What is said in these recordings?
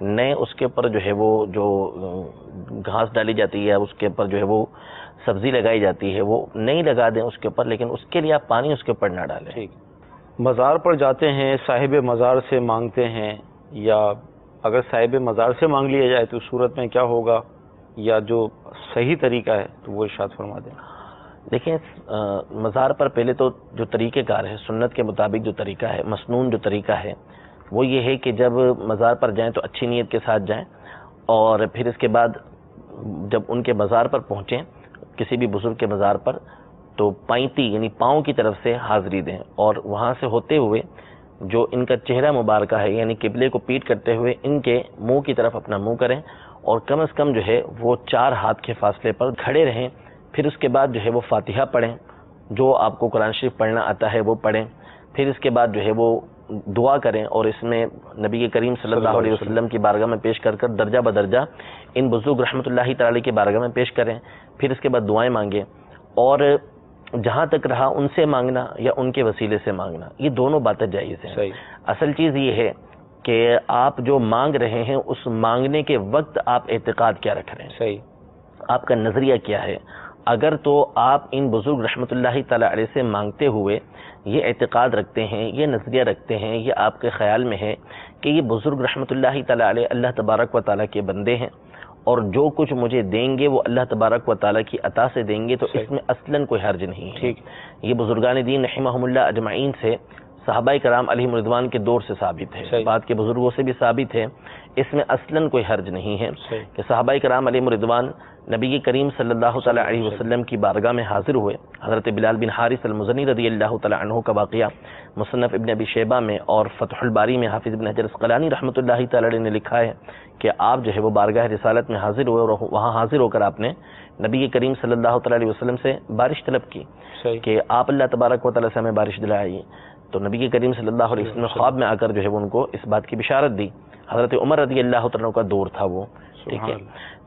نئے اس کے اوپر جو ہے وہ جو گھاس ڈالی جاتی ہے، اس کے اوپر جو ہے وہ سبزی لگائی جاتی ہے، وہ نہیں لگا دیں اس کے اوپر، لیکن اس کے لیے آپ پانی اس کے اوپر نہ ڈالیں. ٹھیک. مزار پر جاتے ہیں، صاحب مزار سے مانگتے ہیں، یا اگر صاحب مزار سے مانگ لیا جائے تو اس صورت میں کیا ہوگا، یا جو صحیح طریقہ ہے تو وہ ارشاد فرما دیں. دیکھیں مزار پر پہلے تو جو طریقہ کار ہے، سنت کے مطابق جو طریقہ ہے، مسنون جو طریقہ ہے، وہ یہ ہے کہ جب مزار پر جائیں تو اچھی نیت کے ساتھ جائیں، اور پھر اس کے بعد جب ان کے مزار پر پہنچیں، کسی بھی بزرگ کے مزار پر، تو پائنتی یعنی پاؤں کی طرف سے حاضری دیں، اور وہاں سے ہوتے ہوئے جو ان کا چہرہ مبارکہ ہے یعنی قبلے کو پیٹ کرتے ہوئے ان کے منہ کی طرف اپنا منہ کریں، اور کم از کم جو ہے وہ 4 ہاتھ کے فاصلے پر کھڑے رہیں. پھر اس کے بعد جو ہے وہ فاتحہ پڑھیں، جو آپ کو قرآن شریف پڑھنا آتا ہے وہ پڑھیں. پھر اس کے بعد جو ہے وہ دعا کریں، اور اس میں نبی کریم صلی اللہ علیہ وسلم کی بارگاہ میں پیش کر درجہ بدرجہ ان بزرگ رحمۃ اللہ تعالی کی بارگاہ میں پیش کریں. پھر اس کے بعد دعائیں مانگیں، اور جہاں تک رہا ان سے مانگنا یا ان کے وسیلے سے مانگنا، یہ دونوں باتیں جائز ہیں. صحیح. اصل چیز یہ ہے کہ آپ جو مانگ رہے ہیں اس مانگنے کے وقت آپ اعتقاد کیا رکھ رہے ہیں، صحیح، آپ کا نظریہ کیا ہے. اگر تو آپ ان بزرگ رحمۃ اللہ تعالی علیہ سے مانگتے ہوئے یہ اعتقاد رکھتے ہیں، یہ نظریہ رکھتے ہیں، یہ آپ کے خیال میں ہے کہ یہ بزرگ رحمۃ اللہ تعالی علیہ اللہ تبارک و تعالیٰ کے بندے ہیں، اور جو کچھ مجھے دیں گے وہ اللہ تبارک و تعالیٰ کی عطا سے دیں گے، تو اس میں اصلاً کوئی حرج نہیں ہے. ٹھیک. یہ بزرگان دین رحمہم اللہ اجمعین سے، صحابہ کرام علیہم رضوان کے دور سے ثابت ہے، بعد کے بزرگوں سے بھی ثابت ہے. اس میں اصلاً کوئی حرج نہیں ہے کہ صحابہ کرام علیہم رضوان نبی کریم صلی اللہ تعالیٰ علیہ وسلم کی بارگاہ میں حاضر ہوئے. حضرت بلال بن حارث المزنی رضی اللہ تعالیٰ عنہ کا واقعہ مصنف ابن ابی شیبہ میں اور فتح الباری میں حافظ ابن حجر اسقلانی رحمۃ اللہ تعالی نے لکھا ہے کہ آپ جو ہے وہ بارگاہ رسالت میں حاضر ہوئے، اور وہاں حاضر ہو کر آپ نے نبی کریم صلی اللہ تعالیٰ علیہ وسلم سے بارش طلب کی کہ آپ اللہ تبارک و تعالیٰ سے ہمیں بارش دلائیے. تو نبی کریم صلی اللہ علیہ وسلم خواب میں آ کر جو ہے وہ ان کو اس بات کی بشارت دی. حضرت عمر رضی اللہ تعالیٰ کا دور تھا وہ. ٹھیک ہے.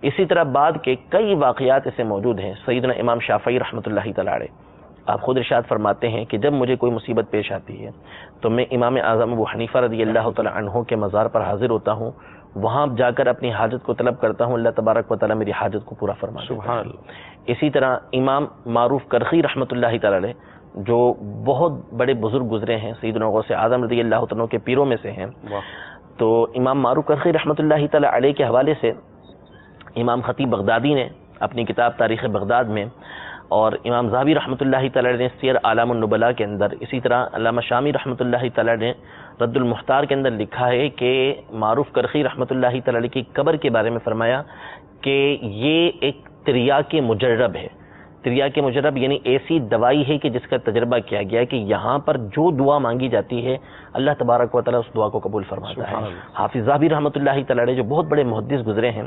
اسی طرح بعد کے کئی واقعات ایسے موجود ہیں. سیدنا امام شافعی رحمۃ اللہ تعالیٰ علیہ آپ خود ارشاد فرماتے ہیں کہ جب مجھے کوئی مصیبت پیش آتی ہے تو میں امام اعظم ابو حنیفہ رضی اللہ تعالیٰ عنہ کے مزار پر حاضر ہوتا ہوں، وہاں جا کر اپنی حاجت کو طلب کرتا ہوں، اللہ تبارک و تعالیٰ میری حاجت کو پورا فرما دیتا ہے. اسی طرح امام معروف کرخی رحمۃ اللہ تعالیٰ علیہ جو بہت بڑے بزرگ گزرے ہیں، سیدنا غوث اعظم رضی اللہ عنہ کے پیروں میں سے ہیں، تو امام معروف کرخی رحمۃ اللہ تعالیٰ علیہ کے حوالے سے امام خطیب بغدادی نے اپنی کتاب تاریخ بغداد میں، اور امام ذہبی رحمۃ اللہ تعالیٰ نے سیر اعلام النبلاء کے اندر، اسی طرح علامہ شامی رحمۃ اللہ تعالیٰ نے رد المختار کے اندر لکھا ہے کہ معروف کرخی رحمۃ اللہ تعالیٰ کی قبر کے بارے میں فرمایا کہ یہ ایک تریاک مجرب ہے. تریاک مجرب یعنی ایسی دوائی ہے کہ جس کا تجربہ کیا گیا ہے کہ یہاں پر جو دعا مانگی جاتی ہے اللہ تبارک و تعالیٰ اس دعا کو قبول فرماتا ہے. حافظ ذہبی رحمۃ اللہ تعالیٰ جو بہت بڑے محدث گزرے ہیں،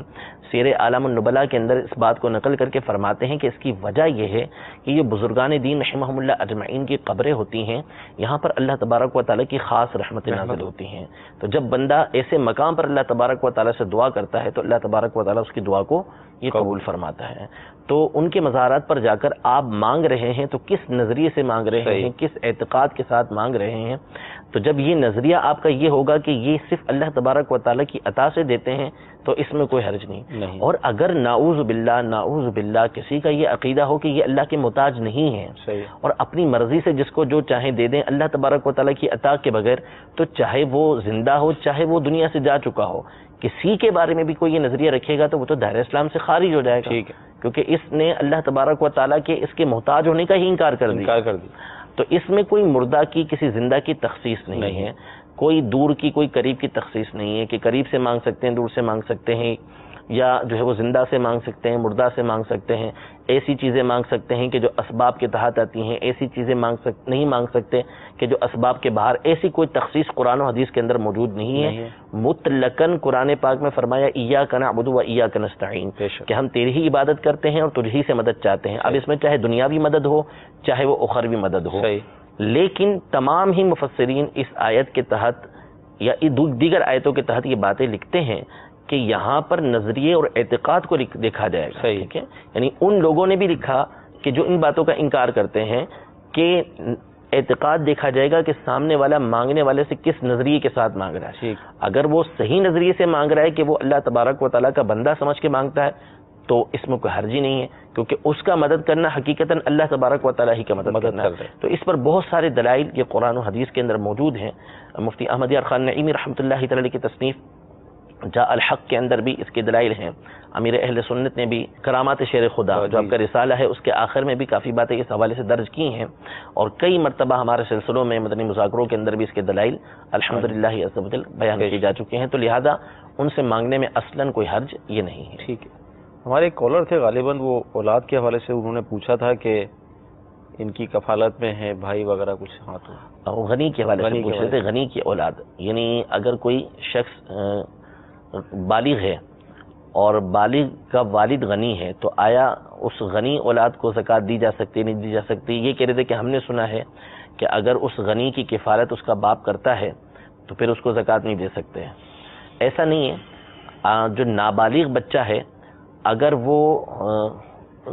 سیر اعلام النبلاء کے اندر اس بات کو نقل کر کے فرماتے ہیں کہ اس کی وجہ یہ ہے کہ یہ بزرگان دین رحمہم اللہ اجمعین کی قبریں ہوتی ہیں، یہاں پر اللہ تبارک و تعالیٰ کی خاص رحمتیں نازل ہوتی ہیں. تو جب بندہ ایسے مقام پر اللہ تبارک و تعالیٰ سے دعا کرتا ہے تو اللہ تبارک و تعالیٰ اس کی دعا کو یہ قبول فرماتا ہے. تو ان کے مزارات پر جا کر آپ مانگ رہے ہیں تو کس نظریے سے مانگ رہے ہیں، کس اعتقاد کے ساتھ مانگ رہے ہیں. تو جب یہ نظریہ آپ کا یہ ہوگا کہ یہ صرف اللہ تبارک و تعالیٰ کی عطا سے دیتے ہیں تو اس میں کوئی حرج نہیں. اور اگر نعوذ باللہ کسی کا یہ عقیدہ ہو کہ یہ اللہ کے محتاج نہیں ہے اور اپنی مرضی سے جس کو جو چاہیں دے دیں اللہ تبارک و تعالیٰ کی عطا کے بغیر، تو چاہے وہ زندہ ہو چاہے وہ دنیا سے جا چکا ہو، کسی کے بارے میں بھی کوئی یہ نظریہ رکھے گا تو وہ تو دائرہ اسلام سے خارج ہو جائے گا. ٹھیک ہے. کیونکہ اس نے اللہ تبارک و تعالیٰ کے اس کے محتاج ہونے کا ہی انکار کر دیا. تو اس میں کوئی مردہ کی کسی زندہ کی تخصیص نہیں ہے، کوئی دور کی کوئی قریب کی تخصیص نہیں ہے کہ قریب سے مانگ سکتے ہیں، دور سے مانگ سکتے ہیں، یا جو ہے وہ زندہ سے مانگ سکتے ہیں، مردہ سے مانگ سکتے ہیں. ایسی چیزیں مانگ سکتے ہیں کہ جو اسباب کے تحت آتی ہیں، ایسی چیزیں نہیں مانگ سکتے کہ جو اسباب کے باہر. ایسی کوئی تخصیص قرآن و حدیث کے اندر موجود نہیں ہے. مطلقاً قرآن پاک میں فرمایا ایاک نعبد و ایاک نستعین، کہ ہم تیری ہی عبادت کرتے ہیں اور تجھی سے مدد چاہتے ہیں. اب اس میں چاہے دنیاوی مدد ہو چاہے وہ اخروی مدد ہو. لیکن تمام ہی مفسرین اس آیت کے تحت یا دیگر آیتوں کے تحت یہ باتیں لکھتے ہیں کہ یہاں پر نظریے اور اعتقاد کو دیکھا جائے گا. ٹھیک ہے. یعنی ان لوگوں نے بھی لکھا کہ جو ان باتوں کا انکار کرتے ہیں کہ اعتقاد دیکھا جائے گا کہ سامنے والا مانگنے والے سے کس نظریے کے ساتھ مانگ رہا ہے. اگر وہ صحیح نظریے سے مانگ رہا ہے کہ وہ اللہ تبارک و تعالیٰ کا بندہ سمجھ کے مانگتا ہے تو اس میں کوئی حرج ہی نہیں ہے, کیونکہ اس کا مدد کرنا حقیقتاً اللہ تبارک و تعالیٰ ہی کا مدد کرنا ہے. تو اس پر بہت سارے دلائل یہ قرآن و حدیث کے اندر موجود ہیں. مفتی احمد یار خان نعیمی رحمۃ اللہ تعالی کی تصنیف جاء الحق کے اندر بھی اس کے دلائل ہیں. امیر اہل سنت نے بھی کرامات شیر خدا جو آپ کا رسالہ ہے اس کے آخر میں بھی کافی باتیں اس حوالے سے درج کی ہیں, اور کئی مرتبہ ہمارے سلسلوں میں مدنی مذاکروں کے اندر بھی اس کے دلائل الحمدللہ عز و جل بیان کیے جا چکے ہیں. تو لہذا ان سے مانگنے میں اصلاً کوئی حرج یہ نہیں ہے. ٹھیک ہے. ہمارے ایک کالر تھے غالباً, وہ اولاد کے حوالے سے انہوں نے پوچھا تھا کہ ان کی کفالت میں ہے بھائی وغیرہ کچھ. ہاں تو غنی کے حوالے سے پوچھ رہے تھے, غنی کی اولاد, یعنی اگر کوئی شخص بالغ ہے اور بالغ کا والد غنی ہے تو آیا اس غنی اولاد کو زکوٰۃ دی جا سکتی نہیں دی جا سکتی؟ یہ کہہ رہے تھے کہ ہم نے سنا ہے کہ اگر اس غنی کی کفالت اس کا باپ کرتا ہے تو پھر اس کو زکوٰۃ نہیں دے سکتے. ایسا نہیں ہے. جو نابالغ بچہ ہے اگر وہ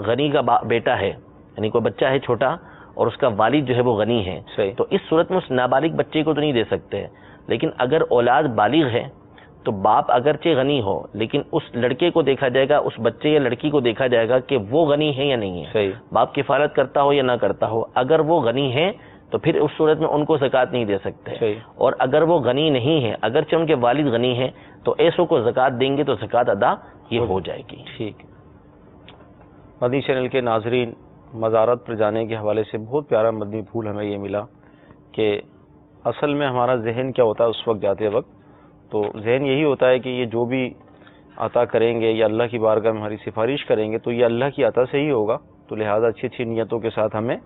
غنی کا بیٹا ہے, یعنی کوئی بچہ ہے چھوٹا اور اس کا والد جو ہے وہ غنی ہے, تو اس صورت میں اس نابالغ بچے کو تو نہیں دے سکتے. لیکن اگر اولاد بالغ ہے تو باپ اگرچہ غنی ہو لیکن اس لڑکے کو دیکھا جائے گا, اس بچے یا لڑکی کو دیکھا جائے گا کہ وہ غنی ہے یا نہیں ہے. باپ کفالت کرتا ہو یا نہ کرتا ہو, اگر وہ غنی ہے تو پھر اس صورت میں ان کو زکوٰۃ نہیں دے سکتے. اور اگر وہ غنی نہیں ہے, اگرچہ ان کے والد غنی ہیں, تو ایسوں کو زکوٰۃ دیں گے تو زکوٰۃ ادا یہ ہو جائے گی. ٹھیک ہے. مدنی چینل کے ناظرین, مزارت پر جانے کے حوالے سے بہت پیارا مدنی پھول ہمیں یہ ملا کہ اصل میں ہمارا ذہن کیا ہوتا ہے اس وقت جاتے وقت, تو ذہن یہی ہوتا ہے کہ یہ جو بھی عطا کریں گے یا اللہ کی بارگاہ میں ہماری سفارش کریں گے تو یہ اللہ کی عطا سے ہی ہوگا. تو لہٰذا اچھی اچھی نیتوں کے ساتھ ہمیں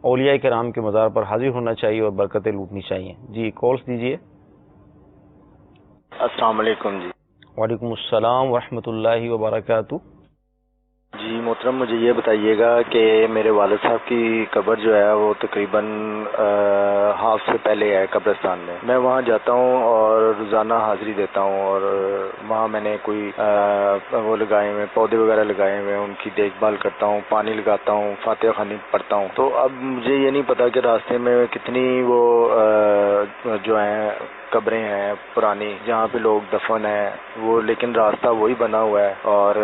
اولیاء کرام کے مزار پر حاضر ہونا چاہیے اور برکتیں لوٹنی چاہیے. جی کالس دیجیے. السلام علیکم. جی وعلیکم السلام ورحمۃ اللہ وبرکاتہ. جی محترم, مجھے یہ بتائیے گا کہ میرے والد صاحب کی قبر جو ہے وہ تقریباً ہاف سے پہلے ہے قبرستان میں. میں وہاں جاتا ہوں اور روزانہ حاضری دیتا ہوں, اور وہاں میں نے کوئی وہ لگائے ہوئے پودے وغیرہ لگائے ہوئے ہیں, ان کی دیکھ بھال کرتا ہوں, پانی لگاتا ہوں, فاتحہ خوانی پڑھتا ہوں. تو اب مجھے یہ نہیں پتا کہ راستے میں کتنی وہ جو ہیں قبریں ہیں پرانی جہاں پہ لوگ دفن ہیں وہ, لیکن راستہ وہی بنا ہوا ہے. اور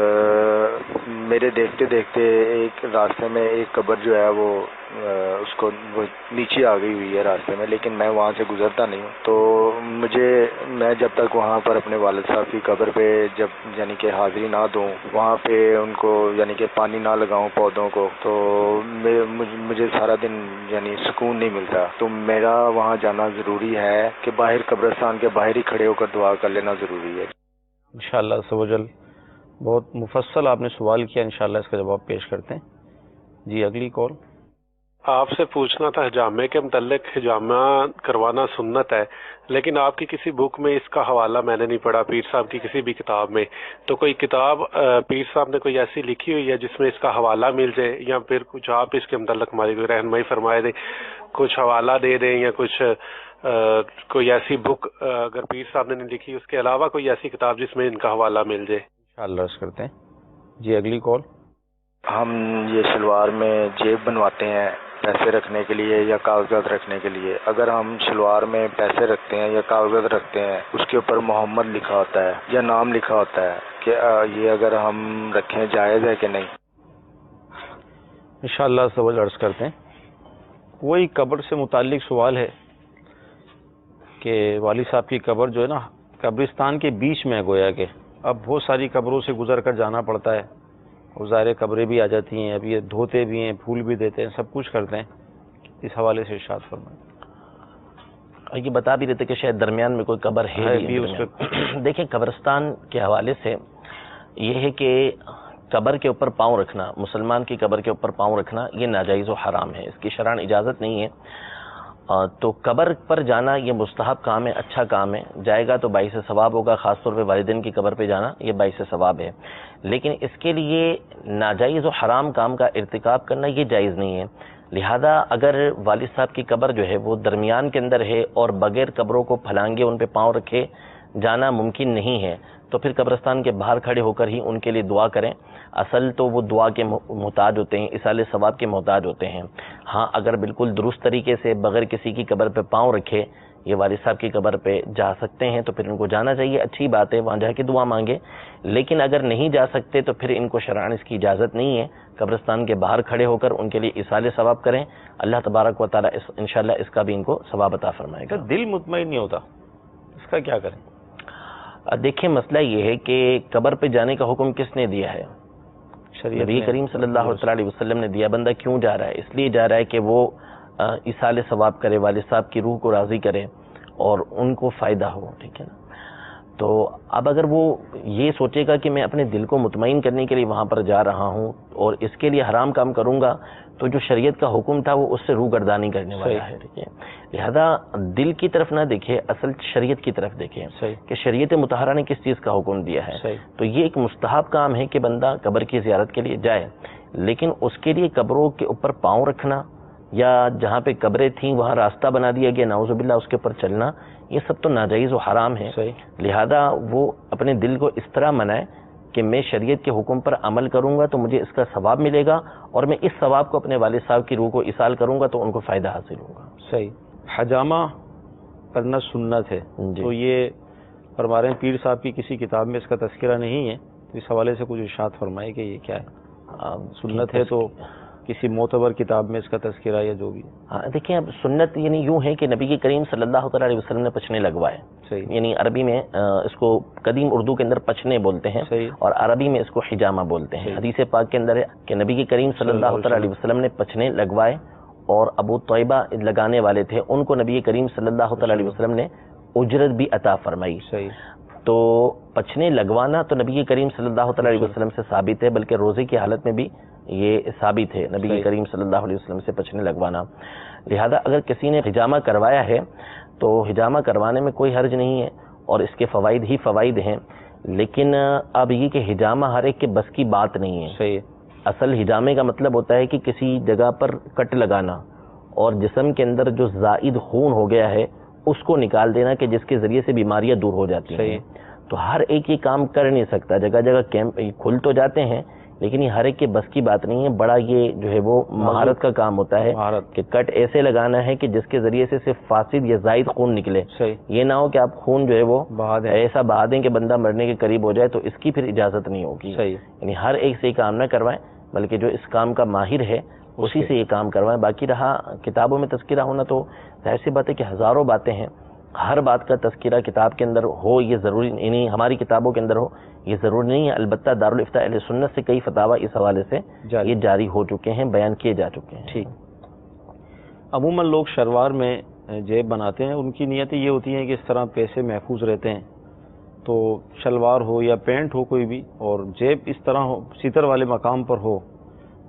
میرے دیکھتے دیکھتے ایک راستے میں ایک قبر جو ہے وہ اس کو وہ نیچے آ گئی ہوئی ہے راستے میں, لیکن میں وہاں سے گزرتا نہیں ہوں. تو میں جب تک وہاں پر اپنے والد صاحب کی قبر پہ جب یعنی کہ حاضری نہ دوں, وہاں پہ ان کو یعنی کہ پانی نہ لگاؤں پودوں کو, تو مجھے سارا دن یعنی سکون نہیں ملتا. تو میرا وہاں جانا ضروری ہے کہ باہر قبرستان کے باہر ہی کھڑے ہو کر دعا کر لینا ضروری ہے. انشاءاللہ عز و جل بہت مفصل آپ نے سوال کیا, انشاءاللہ اس کا جواب پیش کرتے ہیں. جی اگلی کال. آپ سے پوچھنا تھا حجامے کے متعلق. حجامہ کروانا سنت ہے, لیکن آپ کی کسی بک میں اس کا حوالہ میں نے نہیں پڑھا, پیر صاحب کی کسی بھی کتاب میں. تو کوئی کتاب پیر صاحب نے کوئی ایسی لکھی ہوئی ہے جس میں اس کا حوالہ مل جائے, یا پھر کچھ آپ اس کے متعلق ہماری کوئی رہنمائی فرمائے دیں, کچھ حوالہ دے دیں, یا کچھ کوئی ایسی بک اگر پیر صاحب نے نہیں لکھی اس کے علاوہ کوئی ایسی کتاب جس میں ان کا حوالہ مل جائے. انشاءاللہ عرض کرتے ہیں. جی اگلی کال. ہم یہ شلوار میں جیب بنواتے ہیں پیسے رکھنے کے لیے یا کاغذات رکھنے کے لیے. اگر ہم شلوار میں پیسے رکھتے ہیں یا کاغذات رکھتے ہیں, اس کے اوپر محمد لکھا ہوتا ہے یا نام لکھا ہوتا ہے, کہ یہ اگر ہم رکھیں جائز ہے کہ نہیں؟ انشاءاللہ سوال عرض کرتے ہیں. وہی قبر سے متعلق سوال ہے کہ والد صاحب کی قبر جو ہے نا قبرستان کے بیچ میں گویا کہ اب بہت ساری قبروں سے گزر کر جانا پڑتا ہے, اور ظاہر قبریں بھی آ جاتی ہیں, اب یہ دھوتے بھی ہیں, پھول بھی دیتے ہیں, سب کچھ کرتے ہیں. اس حوالے سے ارشاد فرمائیں. یہ بتا بھی رہتے کہ شاید درمیان میں کوئی قبر ہے بھی اس پہ. دیکھیں قبرستان کے حوالے سے یہ ہے کہ قبر کے اوپر پاؤں رکھنا, مسلمان کی قبر کے اوپر پاؤں رکھنا یہ ناجائز و حرام ہے, اس کی شرعاً اجازت نہیں ہے. تو قبر پر جانا یہ مستحب کام ہے, اچھا کام ہے, جائے گا تو باعث ثواب ہوگا. خاص طور پہ والدین کی قبر پہ جانا یہ باعث ثواب ہے, لیکن اس کے لیے ناجائز و حرام کام کا ارتکاب کرنا یہ جائز نہیں ہے. لہذا اگر والد صاحب کی قبر جو ہے وہ درمیان کے اندر ہے اور بغیر قبروں کو پھلانگے ان پہ پاؤں رکھے جانا ممکن نہیں ہے تو پھر قبرستان کے باہر کھڑے ہو کر ہی ان کے لیے دعا کریں. اصل تو وہ دعا کے محتاج ہوتے ہیں, اصال ثواب کے محتاج ہوتے ہیں. ہاں اگر بالکل درست طریقے سے بغیر کسی کی قبر پہ پاؤں رکھے یہ والد صاحب کی قبر پہ جا سکتے ہیں تو پھر ان کو جانا چاہیے, اچھی بات ہے, وہاں جا کے دعا مانگے. لیکن اگر نہیں جا سکتے تو پھر ان کو شرعاً اس کی اجازت نہیں ہے, قبرستان کے باہر کھڑے ہو کر ان کے لیے ایصال ثواب کریں. اللہ تبارک و تعالیٰ انشاءاللہ اس کا بھی ان کو ثواب عطا فرمائے گا. دل مطمئن نہیں ہوتا, اس کا کیا کریں؟ دیکھیں مسئلہ یہ ہے کہ قبر پہ جانے کا حکم کس نے دیا ہے؟ نبی کریم صلی اللہ علیہ وسلم نے دیا. بندہ کیوں جا رہا ہے؟ اس لیے جا رہا ہے کہ وہ ایصال ثواب کرے, والد صاحب کی روح کو راضی کرے اور ان کو فائدہ ہو. ٹھیک ہے نا. تو اب اگر وہ یہ سوچے گا کہ میں اپنے دل کو مطمئن کرنے کے لیے وہاں پر جا رہا ہوں اور اس کے لیے حرام کام کروں گا تو جو شریعت کا حکم تھا وہ اس سے روگردانی کرنے والا ہے. ٹھیک ہے, لہذا دل کی طرف نہ دیکھے, اصل شریعت کی طرف دیکھیں کہ شریعت مطہرہ نے کس چیز کا حکم دیا ہے. تو یہ ایک مستحب کام ہے کہ بندہ قبر کی زیارت کے لیے جائے, لیکن اس کے لیے قبروں کے اوپر پاؤں رکھنا یا جہاں پہ قبریں تھیں وہاں راستہ بنا دیا گیا, نعوذ باللہ, اس کے اوپر چلنا, یہ سب تو ناجائز و حرام ہے. لہذا وہ اپنے دل کو اس طرح منائے کہ میں شریعت کے حکم پر عمل کروں گا تو مجھے اس کا ثواب ملے گا, اور میں اس ثواب کو اپنے والد صاحب کی روح کو ایصال کروں گا تو ان کو فائدہ حاصل ہوگا. صحیح. حجامہ کرنا سنت ہے تو یہ فرما رہے ہیں پیر صاحب کی کسی کتاب میں اس کا تذکرہ نہیں ہے, تو اس حوالے سے کچھ ارشاد فرمائے کہ یہ کیا ہے؟ سنت ہے تو کسی معتبر کتاب میں اس کا تذکرہ یا جو بھی. ہاں دیکھیں, اب سنت یعنی یوں ہے کہ نبی کریم صلی اللہ علیہ وسلم نے پچھنے لگوائے. یعنی عربی میں اس کو قدیم اردو کے اندر پچھنے بولتے ہیں اور عربی میں اس کو حجامہ بولتے ہیں. حدیث پاک کے اندر ہے کہ نبی کریم صلی اللہ علیہ وسلم نے پچھنے لگوائے اور ابو طیبہ لگانے والے تھے, ان کو نبی کریم صلی اللہ علیہ وسلم نے اجرت بھی عطا فرمائی. تو پچھنے لگوانا تو نبی کریم صلی اللہ علیہ وسلم سے ثابت ہے, بلکہ روزے کی حالت میں بھی یہ ثابت ہے نبی کریم صلی اللہ علیہ وسلم سے پچھنے لگوانا. لہذا اگر کسی نے حجامہ کروایا ہے تو حجامہ کروانے میں کوئی حرج نہیں ہے اور اس کے فوائد ہی فوائد ہیں. لیکن اب یہ کہ حجامہ ہر ایک کے بس کی بات نہیں ہے. صحیح. اصل حجامے کا مطلب ہوتا ہے کہ کسی جگہ پر کٹ لگانا اور جسم کے اندر جو زائد خون ہو گیا ہے اس کو نکال دینا کہ جس کے ذریعے سے بیماریاں دور ہو جاتی ہیں. تو ہر ایک یہ کام کر نہیں سکتا, جگہ جگہ کیمپ کھل تو جاتے ہیں لیکن یہ ہر ایک کے بس کی بات نہیں ہے. بڑا یہ جو ہے وہ مہارت کا کام ہوتا ہے کہ کٹ ایسے لگانا ہے کہ جس کے ذریعے سے صرف فاسد یا زائد خون نکلے. یہ نہ ہو کہ آپ خون جو ہے وہ ایسا بہا دیں کہ بندہ مرنے کے قریب ہو جائے, تو اس کی پھر اجازت نہیں ہوگی. یعنی ہر ایک سے یہ کام نہ کروائیں, بلکہ جو اس کام کا ماہر ہے اسی سے یہ کام کروائیں. باقی رہا کتابوں میں تذکرہ ہونا تو ظاہر سی بات ہے کہ ہزاروں باتیں ہیں, ہر بات کا تذکرہ کتاب کے اندر ہو یہ ضروری نہیں, ہماری کتابوں کے اندر ہو یہ ضروری نہیں ہے. البتہ دارالافتاء اہل سنت سے کئی فتاوی اس حوالے سے یہ جاری ہو چکے ہیں, بیان کیے جا چکے ہیں. ٹھیک. عموماً لوگ شلوار میں جیب بناتے ہیں, ان کی نیتیں یہ ہوتی ہیں کہ اس طرح پیسے محفوظ رہتے ہیں. تو شلوار ہو یا پینٹ ہو کوئی بھی, اور جیب اس طرح ہو, سیتر والے مقام پر ہو,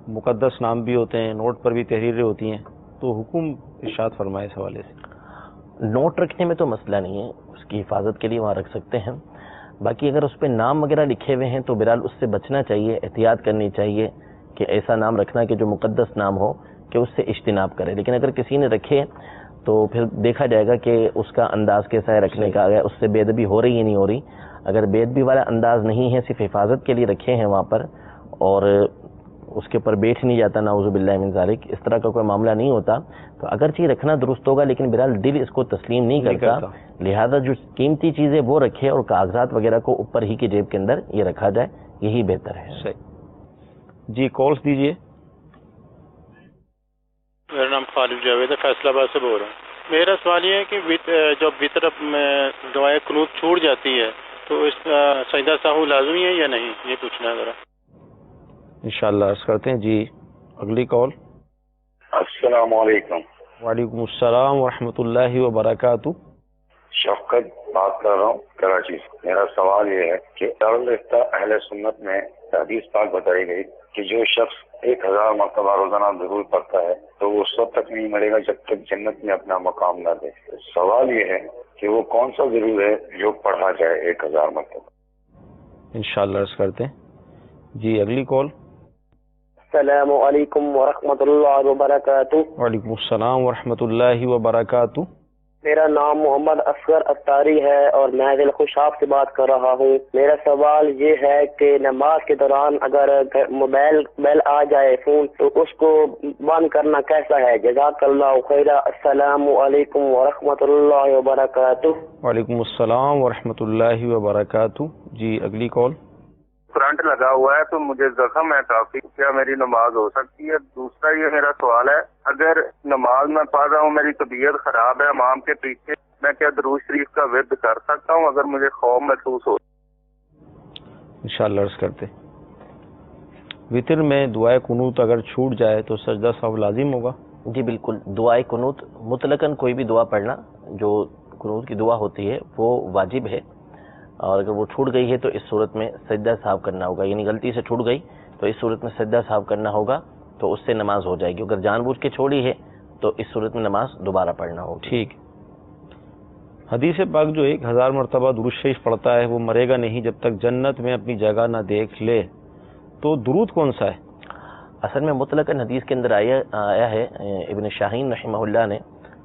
مقدس نام بھی ہوتے ہیں, نوٹ پر بھی تحریریں ہوتی ہیں, تو حکم ارشاد فرمائے اس حوالے سے. نوٹ رکھنے میں تو مسئلہ نہیں ہے, اس کی حفاظت کے لیے وہاں رکھ سکتے ہیں. باقی اگر اس پہ نام وغیرہ لکھے ہوئے ہیں تو بہرحال اس سے بچنا چاہیے, احتیاط کرنی چاہیے کہ ایسا نام رکھنا کہ جو مقدس نام ہو کہ اس سے اجتناب کرے. لیکن اگر کسی نے رکھے تو پھر دیکھا جائے گا کہ اس کا انداز کیسا ہے رکھنے کا, اگر اس سے بے ادبی ہو رہی ہے نہیں ہو رہی. اگر بے ادبی والا انداز نہیں ہے, صرف حفاظت کے لیے رکھے ہیں وہاں پر اور اس کے اوپر بیٹھ نہیں جاتا, نعوذ باللہ من ذالک, اس طرح کا کوئی معاملہ نہیں ہوتا, تو اگرچہ رکھنا درست ہوگا لیکن بہرحال دل اس کو تسلیم نہیں کرتا. لہذا جو قیمتی چیزیں وہ رکھے اور کاغذات وغیرہ کو اوپر ہی کی جیب کے اندر یہ رکھا جائے, یہی بہتر ہے. صحیح. جی کالس دیجیے. میرا نام خالد جاوید ہے, فیصل آباد سے بول رہا ہوں. میرا سوال یہ ہے کہ جب وطر میں دعائے قنوت چھوٹ جاتی ہے تو اس سجدہ سہو لازمی ہے یا نہیں, یہ پوچھنا ہے ذرا. انشاءاللہ عرض کرتے ہیں. جی اگلی کال. السلام علیکم. وعلیکم السلام ورحمۃ اللہ وبرکاتہ. شفقت بات کر رہا ہوں کراچی سے. میرا سوال یہ ہے کہ دارالافتاء اہل سنت میں حدیث پاک بتائی گئی کہ جو شخص 1000 مرتبہ روزانہ درود پڑھتا ہے تو وہ اس وقت تک نہیں مرے گا جب تک جنت میں اپنا مقام نہ دے. سوال یہ ہے کہ وہ کون سا ضرور ہے جو پڑھا جائے 1000 مرتبہ. انشاءاللہ عرض کرتے ہیں. جی اگلی کال. السلام علیکم ورحمۃ اللہ وبرکاتہ. وعلیکم السلام ورحمۃ اللہ وبرکاتہ. میرا نام محمد اصغر اتاری ہے اور میں دل خوشاب سے بات کر رہا ہوں. میرا سوال یہ ہے کہ نماز کے دوران اگر موبائل بیل آ جائے فون تو اس کو بند کرنا کیسا ہے؟ جزاک اللہ خیرہ. السلام علیکم ورحمۃ اللہ وبرکاتہ. وعلیکم السلام ورحمۃ اللہ وبرکاتہ. جی اگلی کال. کرنٹ لگا ہوا ہے تو مجھے زخم ہے کافی، کیا میری نماز ہو سکتی ہے؟ دوسرا یہ میرا سوال ہے، اگر نماز میں پڑھ رہا ہوں، میری طبیعت خراب ہے امام کے پیچھے، میں کیا درود شریف کا ورد کر سکتا ہوں اگر مجھے خوف محسوس ہو؟ انشاءاللہ عرض کرتے. وطر میں دعائے قنوت اگر چھوٹ جائے تو سجدہ سہو لازم ہوگا؟ جی بالکل. دعائے قنوت مطلقاً کوئی بھی دعا پڑھنا جو قنوت کی دعا ہوتی ہے وہ واجب ہے، اور اگر وہ چھوٹ گئی ہے تو اس صورت میں سجدہ صاحب کرنا ہوگا. یعنی غلطی سے چھوٹ گئی تو اس صورت میں سجدہ صاحب کرنا ہوگا تو اس سے نماز ہو جائے گی. اگر جان بوجھ کے چھوڑی ہے تو اس صورت میں نماز دوبارہ پڑھنا ہوگا. ٹھیک. حدیث پاک جو 1000 مرتبہ درود شریف پڑھتا ہے وہ مرے گا نہیں جب تک جنت میں اپنی جگہ نہ دیکھ لے، تو درود کون سا ہے؟ اصل میں مطلقاً حدیث کے اندر آیا ہے. ابن شاہین رحمہ اللہ نے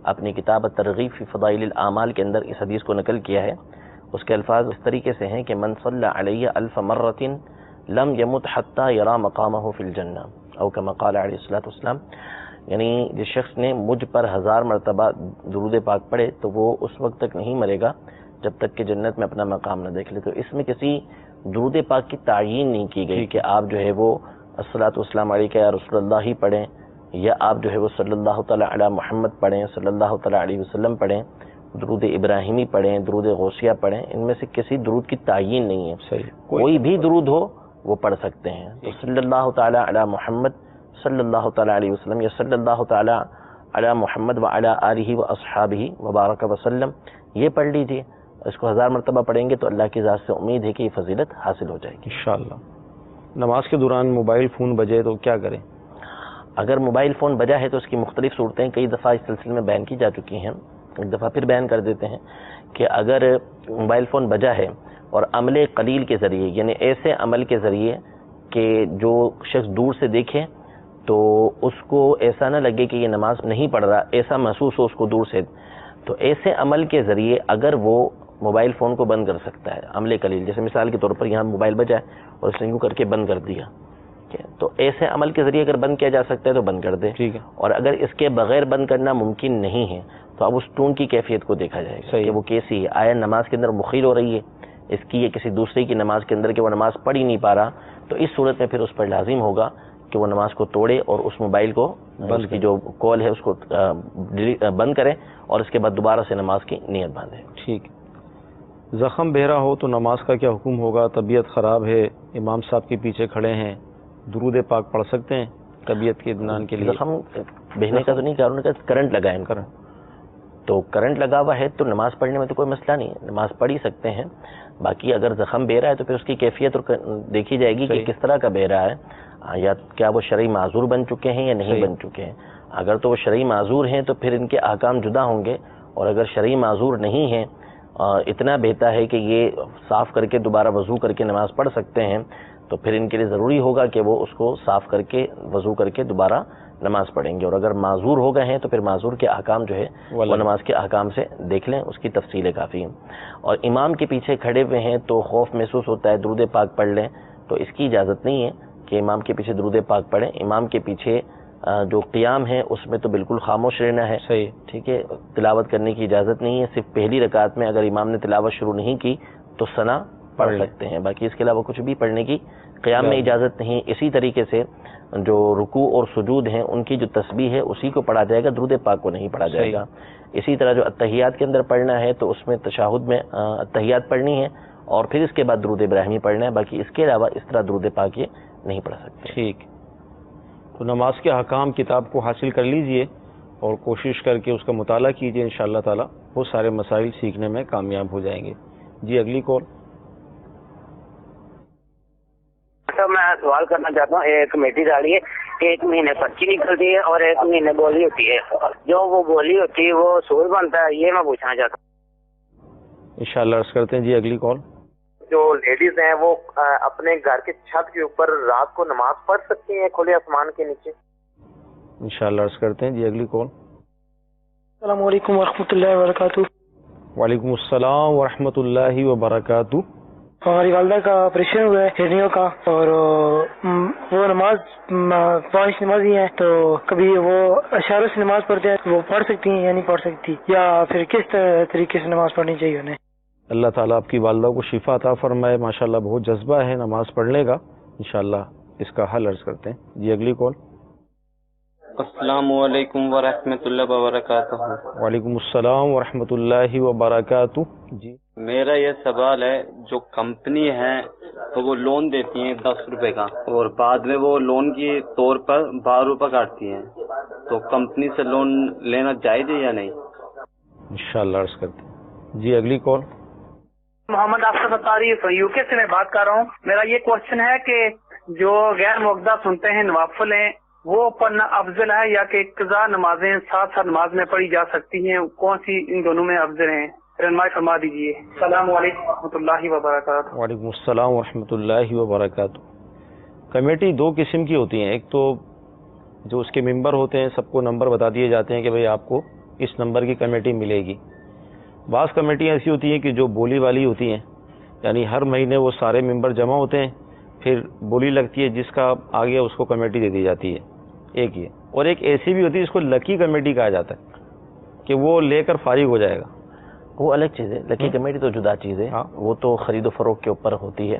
اپنی کتاب ترغیب فی فضائل الاعمال کے اندر اس حدیث کو نقل کیا ہے. اس کے الفاظ اس طریقے سے ہیں کہ من صلی علیہ الف مرۃ لم یمت حتی یری مقامہ فی الجنہ او کما قال علیہ الصلوۃ والسلام. یعنی جس شخص نے مجھ پر 1000 مرتبہ درود پاک پڑھے تو وہ اس وقت تک نہیں مرے گا جب تک کہ جنت میں اپنا مقام نہ دیکھ لے. تو اس میں کسی درود پاک کی تعیین نہیں کی گئی کہ آپ جو ہے وہ الصلوۃ والسلام علیک یا رسول اللہ ہی پڑھیں، یا آپ جو ہے وہ صلی اللہ تعالیٰ علی محمد پڑھیں، صلی اللہ تعالیٰ علیہ وسلم پڑھیں، درود ابراہیمی پڑھیں، درود غوثیہ پڑھیں. ان میں سے کسی درود کی تعیین نہیں ہے. صحیح. کوئی بھی درود ہو وہ پڑھ سکتے ہیں. تو صلی اللہ تعالیٰ علی محمد صلی اللہ تعالیٰ علیہ وسلم یا صلی اللہ تعالیٰ علی محمد وعلی آلہ واصحابہ وبارک وسلم یہ پڑھ لیجیے. اس کو 1000 مرتبہ پڑھیں گے تو اللہ کی ذات سے امید ہے کہ یہ فضیلت حاصل ہو جائے گی انشاءاللہ. نماز کے دوران موبائل فون بجے تو کیا کریں؟ اگر موبائل فون بجا ہے تو اس کی مختلف صورتیں کئی دفعہ اس سلسلے میں بیان کی جا چکی ہیں. ایک دفعہ پھر بیان کر دیتے ہیں کہ اگر موبائل فون بجا ہے اور عمل قلیل کے ذریعے، یعنی ایسے عمل کے ذریعے کہ جو شخص دور سے دیکھے تو اس کو ایسا نہ لگے کہ یہ نماز نہیں پڑھ رہا، ایسا محسوس ہو اس کو دور سے، تو ایسے عمل کے ذریعے اگر وہ موبائل فون کو بند کر سکتا ہے عمل قلیل، جیسے مثال کے طور پر یہاں موبائل بجا ہے اور اس نے یوں کر کے بند کر دیا، تو ایسے عمل کے ذریعے اگر بند کیا جا سکتا ہے تو بند کر دے. ٹھیک ہے. اور اگر اس کے بغیر بند کرنا ممکن نہیں ہے تو اب اس ٹون کی کیفیت کو دیکھا جائے گا کہ وہ کیسی ہے. آیا نماز کے اندر مخیل ہو رہی ہے اس کی یا کسی دوسرے کی نماز کے اندر کہ وہ نماز پڑھ ہی نہیں پا رہا، تو اس صورت میں پھر اس پر لازم ہوگا کہ وہ نماز کو توڑے اور اس موبائل کو اس کی جو کال ہے اس کو بند کرے اور اس کے بعد دوبارہ سے نماز کی نیت باندھے. ٹھیک. زخم بہرا ہو تو نماز کا کیا حکم ہوگا؟ طبیعت خراب ہے، امام صاحب کے پیچھے کھڑے ہیں، درود پاک پڑھ سکتے ہیں طبیعت کے اطمینان کے لیے؟ زخم بہنے کا تو نہیں کہا، انہوں نے کہا کرنٹ لگا ہے، تو کرنٹ لگا ہوا ہے تو نماز پڑھنے میں تو کوئی مسئلہ نہیں ہے، نماز پڑھ ہی سکتے ہیں. باقی اگر زخم بہ رہا ہے تو پھر اس کی کیفیت دیکھی جائے گی کہ کس طرح کا بہ رہا ہے، یا کیا وہ شرعی معذور بن چکے ہیں یا نہیں بن چکے ہیں. اگر تو وہ شرعی معذور ہیں تو پھر ان کے احکام جدا ہوں گے، اور اگر شرعی معذور نہیں ہیں، اتنا بہتا ہے کہ یہ صاف کر کے دوبارہ وضو کر کے نماز پڑھ سکتے ہیں، تو پھر ان کے لیے ضروری ہوگا کہ وہ اس کو صاف کر کے وضو کر کے دوبارہ نماز پڑھیں گے. اور اگر معذور ہو گئے ہیں تو پھر معذور کے احکام جو ہے وہ نماز کے احکام سے دیکھ لیں، اس کی تفصیل کافی ہے. اور امام کے پیچھے کھڑے ہوئے ہیں تو خوف محسوس ہوتا ہے، درود پاک پڑھ لیں، تو اس کی اجازت نہیں ہے کہ امام کے پیچھے درود پاک پڑھیں. امام کے پیچھے جو قیام ہے اس میں تو بالکل خاموش رہنا ہے. صحیح. ٹھیک ہے. تلاوت کرنے کی اجازت نہیں ہے. صرف پہلی رکعت میں اگر امام نے تلاوت شروع نہیں کی تو ثنا پڑھ سکتے ہیں، باقی اس کے علاوہ کچھ بھی پڑھنے کی قیام میں اجازت نہیں. اسی طریقے سے جو رکوع اور سجود ہیں ان کی جو تسبیح ہے اسی کو پڑھا جائے گا، درود پاک کو نہیں پڑھا جائے گا. اسی طرح جو اتحیات کے اندر پڑھنا ہے تو اس میں تشہد میں اتحیات پڑھنی ہے اور پھر اس کے بعد درود ابراہیمی پڑھنا ہے. باقی اس کے علاوہ اس طرح درود پاک یہ نہیں پڑھ سکتے. ٹھیک. تو نماز کے احکام کتاب کو حاصل کر لیجئے اور کوشش کر کے اس کا مطالعہ کیجئے، انشاءاللہ تعالی وہ سارے مسائل سیکھنے میں کامیاب ہو جائیں گے. جی اگلی کال. میں سوال کرنا چاہتا ہوں، ایک کمیٹی ڈالی ہے کہ 1 مہینے پرچی نکلتی ہے اور 1 مہینے بولی ہوتی ہے، جو وہ بولی ہوتی ہے وہ سود بنتا ہے، یہ میں پوچھنا چاہتا ہوں. انشاءاللہ عرض کرتے ہیں. جی اگلی کال. جو لیڈیز ہیں وہ اپنے گھر کے چھت کے اوپر رات کو نماز پڑھ سکتی ہیں کھلے آسمان کے نیچے؟ انشاءاللہ عرض کرتے ہیں. جی اگلی کال. السلام علیکم ورحمۃ اللہ وبرکاتہ۔ وعلیکم السلام ورحمۃ اللہ وبرکاتہ۔ ہماری والدہ کا آپریشن ہوا ہے ہرنیوں کا، اور وہ نماز 5 نمازی ہیں، تو کبھی وہ اشاروں سے نماز پڑھتے ہیں، وہ پڑھ سکتی ہیں یا نہیں پڑھ سکتی، یا پھر کس طریقے سے نماز پڑھنی چاہیے انہیں؟ اللہ تعالیٰ آپ کی والدہ کو شفا عطا فرمائے، ماشاءاللہ بہت جذبہ ہے نماز پڑھنے کا، انشاءاللہ اس کا حل عرض کرتے ہیں۔ جی اگلی کال۔ السلام علیکم ورحمۃ اللہ وبرکاتہ۔ وعلیکم السلام ورحمۃ اللہ وبرکاتہ۔ جی میرا یہ سوال ہے، جو کمپنی ہے تو وہ لون دیتی ہیں 10 روپے کا، اور بعد میں وہ لون کی طور پر 12 روپے کاٹتی ہیں، تو کمپنی سے لون لینا جائز ہے یا نہیں؟ انشاءاللہ عرض کرتے ہیں۔ جی اگلی کال۔ محمد افسر ستاری یو کے سے میں بات کر رہا ہوں۔ میرا یہ کوشچن ہے کہ جو غیر موقدہ سنتے ہیں نوافل ہیں، وہ پڑھنا افضل ہے یا کہ قضا نمازیں ساتھ ساتھ نماز میں پڑھی جا سکتی ہیں؟ کون سی ان دونوں میں افضل ہیں؟ رہنمائی فرما دیجیے۔ السلام علیکم ورحمۃ اللہ وبرکاتہ۔ وعلیکم السلام ورحمۃ اللہ وبرکاتہ۔ کمیٹی 2 قسم کی ہوتی ہیں، ایک تو جو اس کے ممبر ہوتے ہیں سب کو نمبر بتا دیے جاتے ہیں کہ بھئی آپ کو اس نمبر کی کمیٹی ملے گی۔ بعض کمیٹیاں ایسی ہوتی ہیں کہ جو بولی والی ہوتی ہیں، یعنی ہر مہینے وہ سارے ممبر جمع ہوتے ہیں، پھر بولی لگتی ہے، جس کا آ گیا اس کو کمیٹی دے دی جاتی ہے، ایک یہ۔ اور ایک ایسی بھی ہوتی ہے جس کو لکی کمیٹی کہا جاتا ہے کہ وہ لے کر فارغ ہو جائے گا، وہ الگ چیز ہے۔ لکی کمیٹی تو جدا چیز ہے، وہ تو خرید و فروخت کے اوپر ہوتی ہے۔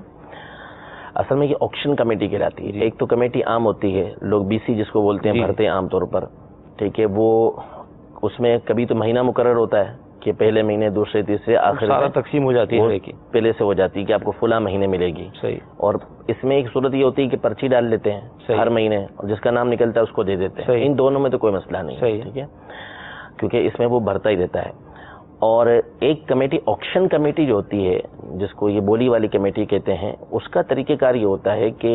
اصل میں یہ آکشن کمیٹی کہلاتی ہے۔ ایک تو کمیٹی عام ہوتی ہے، لوگ BC جس کو بولتے ہیں بھرتے ہیں عام طور پر، ٹھیک ہے، وہ اس میں کبھی تو مہینہ مقرر ہوتا ہے کہ پہلے مہینے، دوسرے، تیسرے، آخر سارا تقسیم ہو جاتی ہے، پہلے سے ہو جاتی ہے کہ آپ کو فلاں مہینے ملے گی۔ صحیح۔ اور اس میں ایک صورت یہ ہوتی ہے کہ پرچی ڈال لیتے ہیں ہر مہینے، اور جس کا نام نکلتا ہے اس کو دے دیتے ہیں۔ ان دونوں میں تو کوئی مسئلہ نہیں ہے، ٹھیک ہے، کیونکہ اس میں وہ بھرتا ہی رہتا ہے۔ اور ایک کمیٹی آکشن کمیٹی جو ہوتی ہے، جس کو یہ بولی والی کمیٹی کہتے ہیں، اس کا طریقہ کار یہ ہوتا ہے کہ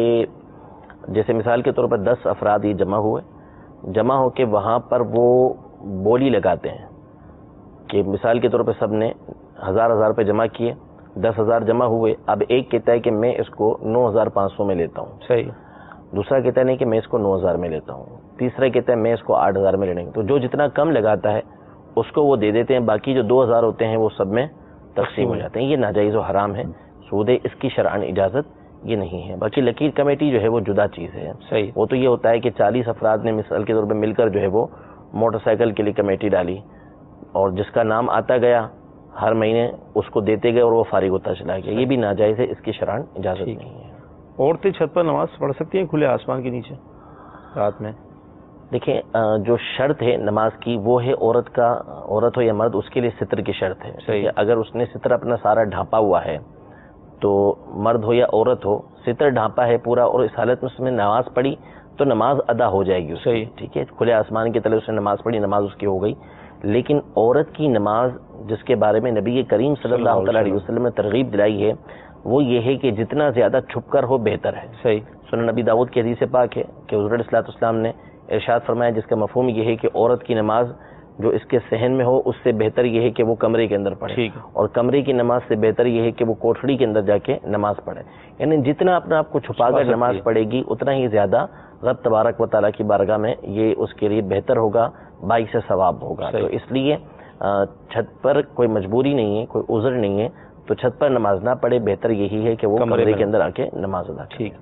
جیسے مثال کے طور پر 10 افراد یہ جمع ہو کے وہاں پر وہ بولی لگاتے ہیں کہ مثال کے طور پر سب نے 1000 روپے جمع کیے، 10,000 جمع ہوئے، اب ایک کہتا ہے کہ میں اس کو 9,500 میں لیتا ہوں، صحیح، دوسرا کہتا ہے نہیں کہ میں اس کو 9,000 میں لیتا ہوں، تیسرا کہتا ہے میں اس کو 8,000 میں لینے، تو جو جتنا کم لگاتا ہے اس کو وہ دے دیتے ہیں، باقی جو 2,000 ہوتے ہیں وہ سب میں تقسیم ہو جاتے ہیں۔ یہ ناجائز و حرام ہے، سود ہے، اس کی شرعاً اجازت یہ نہیں ہے۔ باقی لکیر کمیٹی جو ہے وہ جدا چیز ہے، صحیح، وہ تو یہ ہوتا ہے کہ 40 افراد نے مثال کے طور پہ مل کر جو ہے وہ موٹر سائیکل کے لیے کمیٹی ڈالی، اور جس کا نام آتا گیا ہر مہینے اس کو دیتے گئے اور وہ فارغ ہوتا چلا گیا، یہ بھی ناجائز ہے، اس کی شرعاً اجازت نہیں ہے۔ عورتیں چھت پر نماز پڑھ سکتی ہیں کھلے آسمان کے نیچے رات میں؟ دیکھیں، جو شرط ہے نماز کی وہ ہے عورت ہو یا مرد، اس کے لیے ستر کی شرط ہے۔ صحیح۔ اگر اس نے ستر اپنا سارا ڈھانپا ہوا ہے تو مرد ہو یا عورت ہو، ستر ڈھانپا ہے پورا اور اس حالت میں اس میں نماز پڑھی تو نماز ادا ہو جائے گی اس کی، ٹھیک ہے، کھلے آسمان کے تلے اس نے نماز پڑھی، نماز اس کی ہو گئی۔ لیکن عورت کی نماز جس کے بارے میں نبی کریم صلی اللہ علیہ وسلم نے ترغیب دلائی ہے وہ یہ ہے کہ جتنا زیادہ چھپ کر ہو بہتر ہے۔ صحیح۔ سنن نبی داؤد کی حدیث پاک ہے کہ حضور علیہ الصلوۃ والسلام نے ارشاد فرمایا، جس کا مفہوم یہ ہے کہ عورت کی نماز جو اس کے صحن میں ہو اس سے بہتر یہ ہے کہ وہ کمرے کے اندر پڑھے، اور کمرے کی نماز سے بہتر یہ ہے کہ وہ کوٹھڑی کے اندر جا کے نماز پڑھے۔ یعنی جتنا اپنے آپ کو چھپا کر نماز پڑھے گی اتنا ہی زیادہ رب تبارک و تعالیٰ کی بارگاہ میں یہ اس کے لیے بہتر ہوگا، باعث ثواب ہوگا۔ تو اس لیے چھت پر کوئی مجبوری نہیں ہے، کوئی عذر نہیں ہے تو چھت پر نماز نہ پڑھے، بہتر یہی ہے کہ وہ کمرے کے اندر آ کے نماز ادا کرے۔ ٹھیک،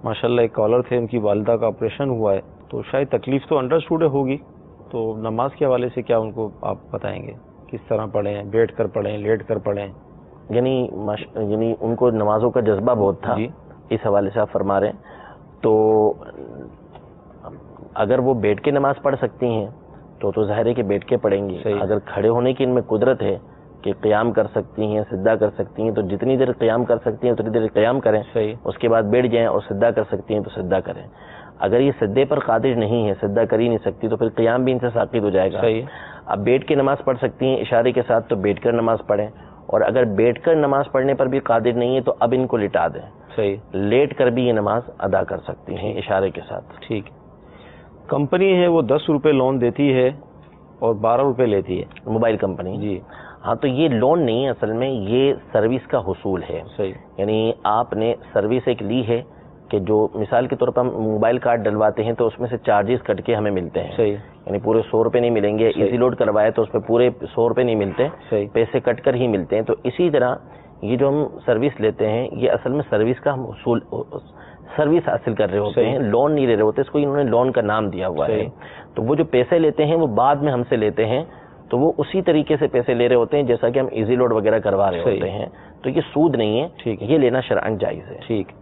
ماشاءاللہ ایک کالر تھے، ان کی والدہ کا آپریشن ہوا ہے تو شاید تکلیف تو انڈرسٹوڈ ہوگی، تو نماز کے حوالے سے کیا ان کو آپ بتائیں گے؟ کس طرح پڑھیں، بیٹھ کر پڑھیں، لیٹ کر پڑھیں؟ یعنی ان کو نمازوں کا جذبہ بہت تھا، اس حوالے سے آپ فرما رہے ہیں، تو اگر وہ بیٹھ کے نماز پڑھ سکتی ہیں تو ظاہر ہے کہ بیٹھ کے پڑھیں گی۔ اگر کھڑے ہونے کی ان میں قدرت ہے کہ قیام کر سکتی ہیں، سجدہ کر سکتی ہیں، تو جتنی دیر قیام کر سکتی ہیں اتنی دیر قیام کریں، اس کے بعد بیٹھ جائیں اور سجدہ کر سکتی ہیں تو سجدہ کریں۔ اگر یہ سجدے پر قادر نہیں ہے، سجدہ کر ہی نہیں سکتی، تو پھر قیام بھی ان سے ساقط ہو جائے گا۔ اب بیٹھ کے نماز پڑھ سکتی ہیں اشارے کے ساتھ تو بیٹھ کر نماز پڑھیں، اور اگر بیٹھ کر نماز پڑھنے پر بھی قادر نہیں ہے تو اب ان کو لٹا دیں، لیٹ کر بھی یہ نماز ادا کر سکتی ہیں اشارے کے ساتھ۔ ٹھیک، کمپنی ہے وہ 10 روپے لون دیتی ہے اور 12 روپے لیتی ہے، موبائل کمپنی؟ جی ہاں، تو یہ لون نہیں ہے، اصل میں یہ سروس کا حصول ہے۔ صحیح، یعنی آپ نے سروس ایک لی ہے، کہ جو مثال کے طور پر ہم موبائل کارڈ ڈلواتے ہیں تو اس میں سے چارجز کٹ کے ہمیں ملتے ہیں, صحیح, یعنی پورے 100 روپے نہیں ملیں گے. ایزی لوڈ کروایا تو اس پہ پورے 100 روپے نہیں ملتے, صحیح, پیسے کٹ کر ہی ملتے ہیں. تو اسی طرح یہ جو ہم سروس لیتے ہیں یہ اصل میں سروس کا ہم سروس حاصل کر رہے ہوتے ہیں, لون نہیں لے رہے ہوتے. اس کو انہوں نے لون کا نام دیا ہوا ہے. تو وہ جو پیسے لیتے ہیں وہ بعد میں ہم سے لیتے ہیں, تو وہ اسی طریقے سے پیسے لے رہے ہوتے ہیں جیسا کہ ہم ایزی لوڈ وغیرہ کروا رہے ہوتے ہیں. تو یہ سود نہیں ہے, ٹھیک, یہ لینا شرعاً جائز ہے. ٹھیک.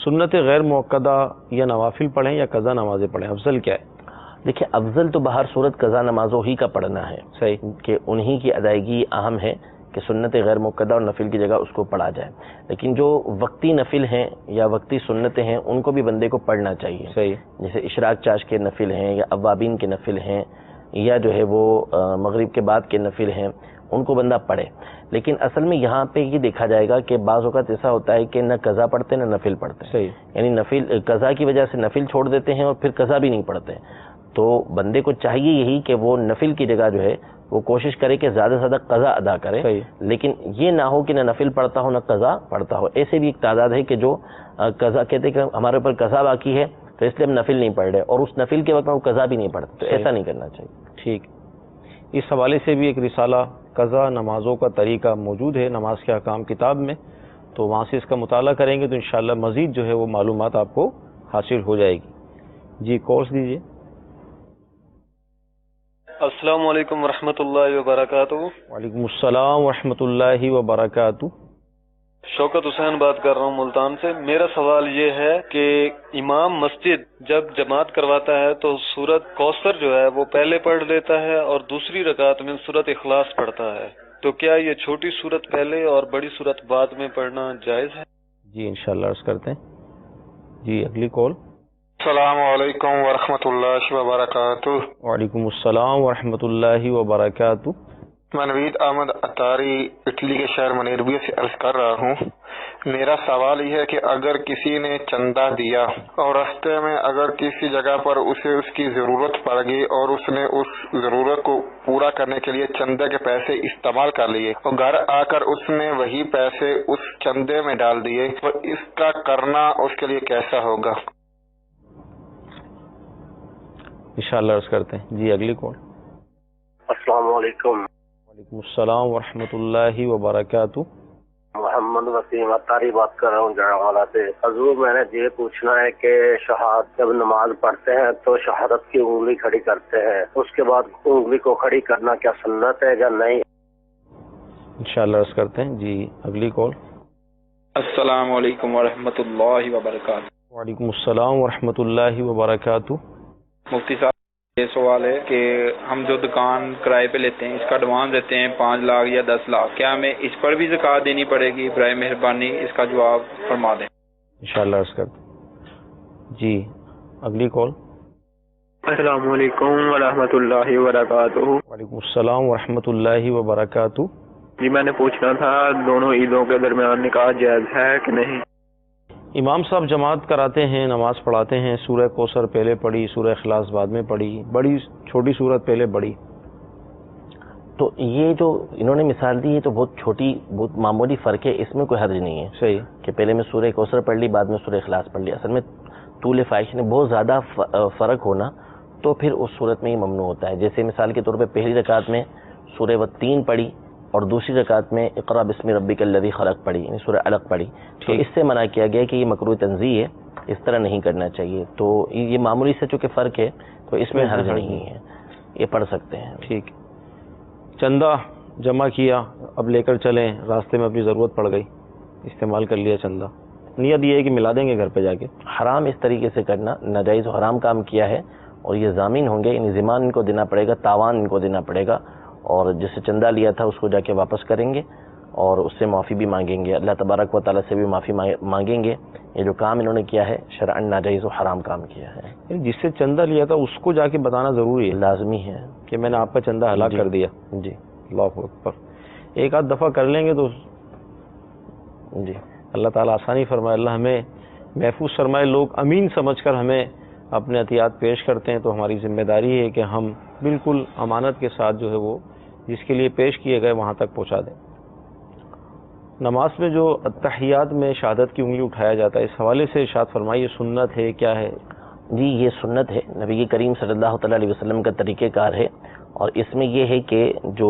سنت غیر موقدہ یا نوافل پڑھیں یا قضا نمازیں پڑھیں, افضل کیا ہے؟ دیکھیں افضل تو بہر صورت قضا نمازوں ہی کا پڑھنا ہے, صحیح, کہ انہی کی ادائیگی اہم ہے کہ سنت غیر موقدہ اور نفل کی جگہ اس کو پڑھا جائے. لیکن جو وقتی نفل ہیں یا وقتی سنتیں ہیں ان کو بھی بندے کو پڑھنا چاہیے, صحیح, جیسے اشراق چاش کے نفل ہیں یا اوابین کے نفل ہیں یا جو ہے وہ مغرب کے بعد کے نفل ہیں, ان کو بندہ پڑھے. لیکن اصل میں یہاں پہ یہ دیکھا جائے گا کہ بعض اوقات ایسا ہوتا ہے کہ نہ قضا پڑھتے نہ نفل پڑھتے, صحیح, یعنی نفل قضا کی وجہ سے نفل چھوڑ دیتے ہیں اور پھر قضا بھی نہیں پڑھتے. تو بندے کو چاہیے یہی کہ وہ نفل کی جگہ جو ہے وہ کوشش کرے کہ زیادہ سے زیادہ قضا ادا کرے, لیکن یہ نہ ہو کہ نہ نفل پڑھتا ہو نہ قضا پڑھتا ہو. ایسے بھی ایک تعداد ہے کہ جو قضا کہتے ہیں کہ ہمارے اوپر قضا باقی ہے تو اس لیے ہم نفل نہیں پڑھ رہے, اور اس نفل کے وقت میں وہ قضا بھی نہیں پڑھتے. تو ایسا نہیں کرنا چاہیے. ٹھیک. اس حوالے سے بھی ایک رسالہ قضا نمازوں کا طریقہ موجود ہے نماز کے احکام کتاب میں, تو وہاں سے اس کا مطالعہ کریں گے تو انشاءاللہ مزید جو ہے وہ معلومات آپ کو حاصل ہو جائے گی. جی, کورس دیجیے. السلام علیکم ورحمۃ اللہ وبرکاتہ. وعلیکم السلام ورحمۃ اللہ وبرکاتہ. شوکت حسین بات کر رہا ہوں ملتان سے. میرا سوال یہ ہے کہ امام مسجد جب جماعت کرواتا ہے تو سورت کوثر جو ہے وہ پہلے پڑھ لیتا ہے اور دوسری رکعت میں سورت اخلاص پڑھتا ہے, تو کیا یہ چھوٹی سورت پہلے اور بڑی سورت بعد میں پڑھنا جائز ہے؟ جی انشاءاللہ عرض کرتے ہیں. جی اگلی کال. السلام علیکم ورحمۃ اللہ وبرکاتہ. وعلیکم السلام ورحمۃ اللہ وبرکاتہ. میں نوید احمد اتاری اٹلی کے شہر منیربیہ سے عرض کر رہا ہوں. میرا سوال یہ ہے کہ اگر کسی نے چندہ دیا اور راستے میں اگر کسی جگہ پر اسے اس کی ضرورت پڑ گئی اور اس نے اس ضرورت کو پورا کرنے کے لیے چندے کے پیسے استعمال کر لیے اور گھر آ کر اس نے وہی پیسے اس چندے میں ڈال دیے, تو اس کا کرنا اس کے لیے کیسا ہوگا؟ انشاءاللہ عرض کرتے ہیں. جی اگلی کال. السلام علیکم. وعلیکم السلام ورحمۃ اللہ وبرکاتہ. محمد وسیم اتاری بات کر رہا ہوں جڑوالا سے. حضور میں نے یہ پوچھنا ہے کہ شہادت جب نماز پڑھتے ہیں تو شہادت کی انگلی کھڑی کرتے ہیں, اس کے بعد انگلی کو کھڑی کرنا کیا سنت ہے یا نہیں؟ انشاءاللہ عرض کرتے ہیں. جی اگلی کال. السلام علیکم ورحمۃ اللہ وبرکاتہ. وعلیکم السلام ورحمۃ اللہ وبرکاتہ. مفتی صاحب یہ سوال ہے کہ ہم جو دکان کرائے پہ لیتے ہیں اس کا ایڈوانس دیتے ہیں 5 لاکھ یا 10 لاکھ, کیا ہمیں اس پر بھی زکوٰۃ دینی پڑے گی؟ برائے مہربانی اس کا جواب فرما دیں. انشاءاللہ عرض کرتے. جی اگلی کال. السلام علیکم ورحمۃ اللہ وبرکاتہ. وعلیکم السلام ورحمۃ اللہ وبرکاتہ. جی میں نے پوچھنا تھا دونوں عیدوں کے درمیان نکاح جائز ہے کہ نہیں؟ امام صاحب جماعت کراتے ہیں, نماز پڑھاتے ہیں, سورہ کوثر پہلے پڑھی, سورہ اخلاص بعد میں پڑھی, بڑی چھوٹی سورت پہلے پڑھی. تو یہ جو انہوں نے مثال دی ہے تو بہت چھوٹی بہت معمولی فرق ہے, اس میں کوئی حرج نہیں ہے. صحیح کہ پہلے میں سورہ کوثر پڑھ لی بعد میں سورہ اخلاص پڑھ لی. اصل میں طول فائش نے بہت زیادہ فرق ہونا تو پھر اس صورت میں ہی ممنوع ہوتا ہے. جیسے مثال کے طور پہ پہلی رکعت میں سورہ والتین پڑھی اور دوسری رکعت میں اقرا بسم ربک الذی خلق پڑھی, یعنی سورہ علق پڑھی. تو اس سے منع کیا گیا کہ یہ مکروہ تنزیہ ہے, اس طرح نہیں کرنا چاہیے. تو یہ معمولی سے چونکہ فرق ہے تو اس میں حرج نہیں ہے, یہ پڑھ سکتے ہیں. ٹھیک. چندہ جمع کیا, اب لے کر چلیں, راستے میں اپنی ضرورت پڑ گئی, استعمال کر لیا چندہ, نیت یہ ہے کہ ملا دیں گے گھر پہ جا کے. حرام اس طریقے سے کرنا ناجائز و حرام کام کیا ہے, اور یہ ضامین ہوں گے, یعنی ضمان ان کو دینا پڑے گا, تاوان ان کو دینا پڑے گا, اور جس سے چندہ لیا تھا اس کو جا کے واپس کریں گے اور اس سے معافی بھی مانگیں گے. اللہ تبارک و تعالیٰ سے بھی معافی مانگیں گے. یہ جو کام انہوں نے کیا ہے شرعاً ناجائز و حرام کام کیا ہے. جس سے چندہ لیا تھا اس کو جا کے بتانا ضروری ہے, لازمی ہے کہ میں نے آپ کا چندہ ہلاک کر دیا. جی اللہ اکبر. ایک آدھ دفعہ کر لیں گے تو جی اللہ تعالیٰ آسانی فرمائے, اللہ ہمیں محفوظ فرمائے. لوگ امین سمجھ کر ہمیں اپنے عطیات پیش کرتے ہیں تو ہماری ذمہ داری ہے کہ ہم بالکل امانت کے ساتھ جو ہے وہ جس کے لیے پیش کیے گئے وہاں تک پہنچا دیں. نماز میں جو تحیات میں شہادت کی انگلی اٹھایا جاتا ہے، اس حوالے سے ارشاد فرمائیے، سنت ہے کیا ہے؟ جی یہ سنت ہے، نبی کریم صلی اللہ تعالیٰ علیہ وسلم کا طریقہ کار ہے، اور اس میں یہ ہے کہ جو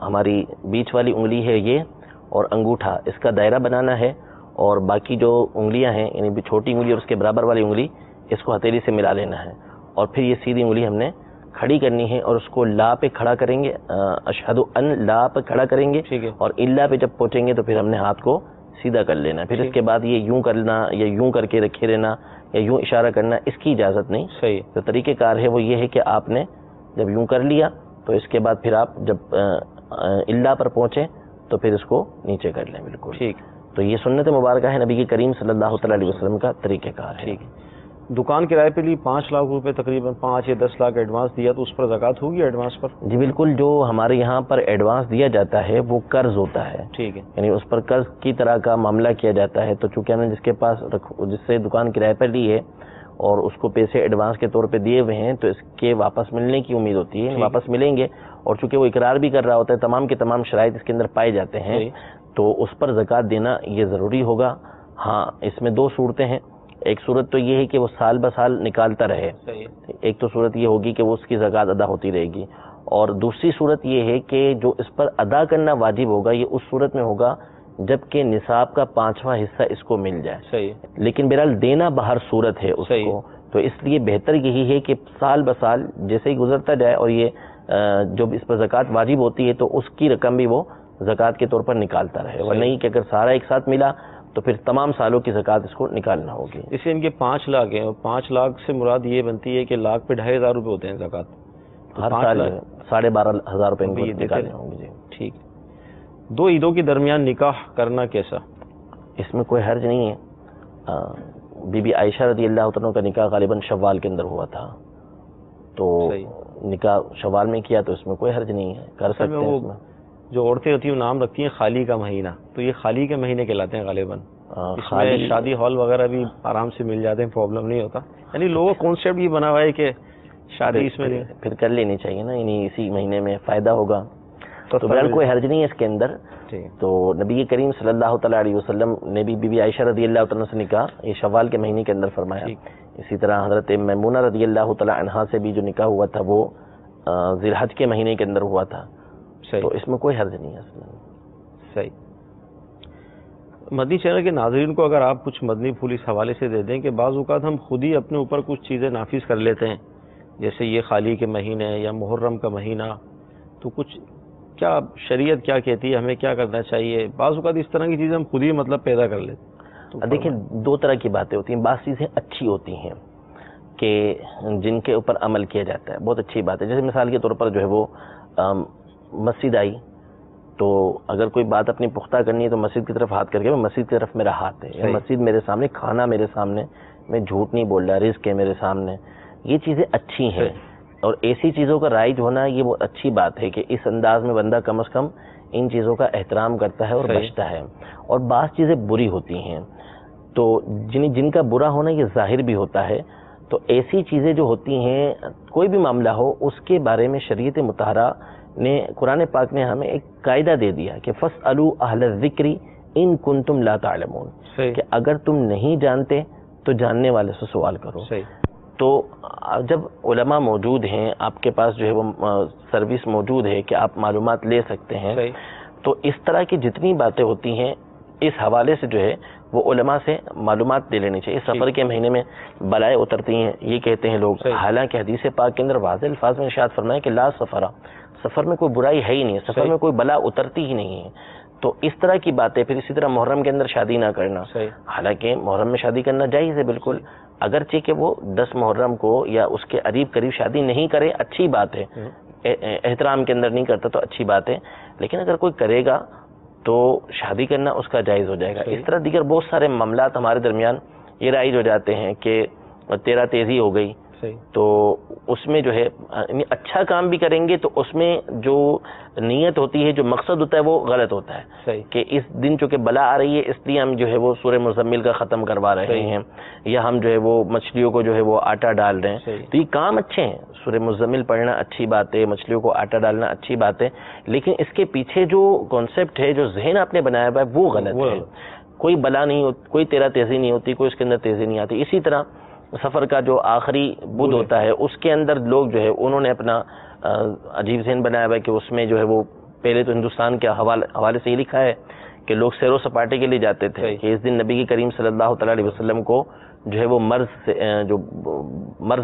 ہماری بیچ والی انگلی ہے یہ اور انگوٹھا، اس کا دائرہ بنانا ہے، اور باقی جو انگلیاں ہیں یعنی چھوٹی انگلی اور اس کے برابر والی انگلی، اس کو ہتھیلی سے ملا لینا ہے، اور پھر یہ سیدھی انگلی ہم نے کھڑی کرنی ہے اور اس کو لا پہ کھڑا کریں گے، اشہد ان لا پہ کھڑا کریں گے، اور الا پہ جب پہنچیں گے تو پھر ہم نے ہاتھ کو سیدھا کر لینا ہے، پھر اس کے بعد یہ یوں کرنا یا یوں کر کے رکھے رہنا یا یوں اشارہ کرنا، اس کی اجازت نہیں۔ صحیح۔ تو طریقہ کار ہے وہ یہ ہے کہ آپ نے جب یوں کر لیا تو اس کے بعد پھر آپ جب الا پر پہنچیں تو پھر اس کو نیچے کر لیں، بالکل ٹھیک۔ تو یہ سنت مبارکہ ہے نبی کریم صلی اللہ تعالیٰ علیہ وسلم کا طریقہ کار ہے۔ ٹھیک۔ دکان کرائے پہ لی 5 لاکھ روپے، تقریباً 5 یا 10 لاکھ ایڈوانس دیا، تو اس پر زکوٰۃ ہوگی ایڈوانس پر؟ جی بالکل، جو ہمارے یہاں پر ایڈوانس دیا جاتا ہے وہ قرض ہوتا ہے، ٹھیک ہے، یعنی اس پر قرض کی طرح کا معاملہ کیا جاتا ہے، تو چونکہ ہم نے جس سے دکان کرائے پر لی ہے اور اس کو پیسے ایڈوانس کے طور پہ دیے ہوئے ہیں، تو اس کے واپس ملنے کی امید ہوتی ہے، واپس ملیں گے، اور چونکہ وہ اقرار بھی کر رہا ہوتا ہے، تمام کے تمام شرائط اس کے اندر پائے جاتے ہیں، تو اس پر زکوٰۃ دینا یہ ضروری ہوگا۔ ہاں اس میں 2 صورتیں ہیں، ایک صورت تو یہ ہے کہ وہ سال بہ سال نکالتا رہے، ایک تو صورت یہ ہوگی کہ وہ اس کی زکوٰۃ ادا ہوتی رہے گی، اور دوسری صورت یہ ہے کہ جو اس پر ادا کرنا واجب ہوگا یہ اس صورت میں ہوگا جبکہ نصاب کا 5واں حصہ اس کو مل جائے۔ صحیح۔ لیکن بہرحال دینا باہر صورت ہے اس کو، تو اس لیے بہتر یہی ہے کہ سال بہ سال جیسے ہی گزرتا جائے اور یہ جب اس پر زکوٰۃ واجب ہوتی ہے تو اس کی رقم بھی وہ زکوٰۃ کے طور پر نکالتا رہے، ورنہ نہیں کہ اگر سارا ایک ساتھ ملا تو پھر تمام سالوں کی زکوٰۃ اس کو نکالنا ہوگی۔ اسے ان کے 5 لاکھ ہیں، اور 5 لاکھ سے مراد یہ بنتی ہے کہ لاکھ پہ 2,500 روپے ہوتے ہیں زکوٰۃ، ہر سال 12,500 روپے ان کو نکالنے ہوں گے۔ ٹھیک۔ 2 عیدوں کے درمیان نکاح کرنا کیسا؟ اس میں کوئی حرج نہیں ہے۔ بی بی عائشہ رضی اللہ عنہ کا نکاح غالباً شوال کے اندر ہوا تھا، تو نکاح شوال میں کیا تو اس میں کوئی حرج نہیں ہے، کر سکتے ہیں۔ اس میں جو عورتیں ہوتی ہیں وہ نام رکھتی ہیں خالی کا مہینہ، تو یہ خالی کے مہینے کہلاتے ہیں غالباً، اس میں شادی ہال وغیرہ بھی آرام سے مل جاتے ہیں، پرابلم نہیں ہوتا، یعنی لوگوں کا کانسیپٹ یہ بنا ہوا ہے کہ شادی اس میں پھر کر لینی چاہیے نا، یعنی اسی مہینے میں فائدہ ہوگا، تو بہرحال کوئی حرج نہیں ہے اس کے اندر۔ تو نبی کریم صلی اللہ تعالیٰ علیہ وسلم نے بھی بی بی عائشہ رضی اللہ عنہ سے نکاح یہ شوال کے مہینے کے اندر فرمایا، اسی طرح حضرت میمونہ رضی اللہ تعالیٰ عنہا سے بھی جو نکاح ہوا تھا وہ ذی الحج کے مہینے کے اندر ہوا تھا، تو اس میں کوئی حرج نہیں ہے اصل میں۔ صحیح۔ مدنی چینل کے ناظرین کو اگر آپ کچھ مدنی پھول اس حوالے سے دے دیں کہ بعض اوقات ہم خود ہی اپنے اوپر کچھ چیزیں نافذ کر لیتے ہیں، جیسے یہ خالی کے مہینے یا محرم کا مہینہ، تو کچھ کیا شریعت کیا کہتی ہے، ہمیں کیا کرنا چاہیے؟ بعض اوقات اس طرح کی چیزیں ہم خود ہی مطلب پیدا کر لیتے ہیں۔ دیکھیں 2 طرح کی باتیں ہوتی ہیں، بعض چیزیں اچھی ہوتی ہیں کہ جن کے اوپر عمل کیا جاتا ہے، بہت اچھی بات ہے، جیسے مثال کے طور پر جو ہے وہ مسجد آئی تو اگر کوئی بات اپنی پختہ کرنی ہے تو مسجد کی طرف ہاتھ کر کے مسجد کی طرف میرا ہاتھ ہے، مسجد میرے سامنے، کھانا میرے سامنے، میں جھوٹ نہیں بول رہا، رزق ہے میرے سامنے، یہ چیزیں اچھی ہیں، اور ایسی چیزوں کا رائج ہونا یہ بہت اچھی بات ہے کہ اس انداز میں بندہ کم از کم ان چیزوں کا احترام کرتا ہے اور بچتا ہے۔ اور بعض چیزیں بری ہوتی ہیں تو جن کا برا ہونا یہ ظاہر بھی ہوتا ہے، تو ایسی چیزیں جو ہوتی ہیں کوئی بھی معاملہ ہو اس کے بارے میں شریعت مطہرہ نے، قرآن پاک نے ہمیں ایک قاعدہ دے دیا کہ فَاسْأَلُوا أَهْلَ الذِّكْرِ إِن كُنتُمْ لَا تَعْلَمُونَ، کہ اگر تم نہیں جانتے تو جاننے والے سے سوال کرو۔ تو جب علماء موجود ہیں آپ کے پاس جو ہے وہ سروس موجود ہے کہ آپ معلومات لے سکتے ہیں، تو اس طرح کی جتنی باتیں ہوتی ہیں اس حوالے سے جو ہے وہ علماء سے معلومات لے لینی چاہیے۔ سفر کے مہینے میں بلائیں اترتی ہیں یہ کہتے ہیں لوگ، حالانکہ حدیث پاک کے اندر واضح الفاظ میں ارشاد فرمایا کہ لا سفرہ، سفر میں کوئی برائی ہے ہی نہیں، سفر میں کوئی بلا اترتی ہی نہیں ہے۔ تو اس طرح کی باتیں، پھر اسی طرح محرم کے اندر شادی نہ کرنا، حالانکہ محرم میں شادی کرنا جائز ہے بالکل، اگرچہ کہ وہ 10 محرم کو یا اس کے قریب شادی نہیں کرے، اچھی بات ہے، احترام کے اندر نہیں کرتا تو اچھی بات ہے، لیکن اگر کوئی کرے گا تو شادی کرنا اس کا جائز ہو جائے گا۔ اس طرح دیگر بہت سارے معاملات ہمارے درمیان یہ رائج ہو جاتے ہیں کہ تیرا تیزی ہو گئی، تو اس میں جو ہے اچھا کام بھی کریں گے تو اس میں جو نیت ہوتی ہے، جو مقصد ہوتا ہے وہ غلط ہوتا ہے کہ اس دن چونکہ بلا آ رہی ہے اس لیے ہم جو ہے وہ سورہ مزمل کا ختم کروا رہے ہیں، یا ہم جو ہے وہ مچھلیوں کو جو ہے وہ آٹا ڈال رہے ہیں، تو یہ کام اچھے ہیں، سورہ مزمل پڑھنا اچھی بات ہے، مچھلیوں کو آٹا ڈالنا اچھی بات ہے، لیکن اس کے پیچھے جو کانسیپٹ ہے، جو ذہن آپ نے بنایا ہوا ہے وہ غلط ہے۔ کوئی بلا نہیں ہوتی، کوئی تیرا تیزی نہیں ہوتی، کوئی اس کے اندر تیزی نہیں آتی۔ اسی طرح سفر کا جو آخری بدھ ہوتا ہے اس کے اندر لوگ جو ہے انہوں نے اپنا عجیب ذہن بنایا ہوا ہے کہ اس میں جو ہے وہ پہلے تو ہندوستان کے حوالے سے یہ لکھا ہے کہ لوگ سیر و سپاٹے کے لیے جاتے تھے کہ اس دن نبی کی کریم صلی اللہ تعالی علیہ وسلم کو جو ہے وہ مرض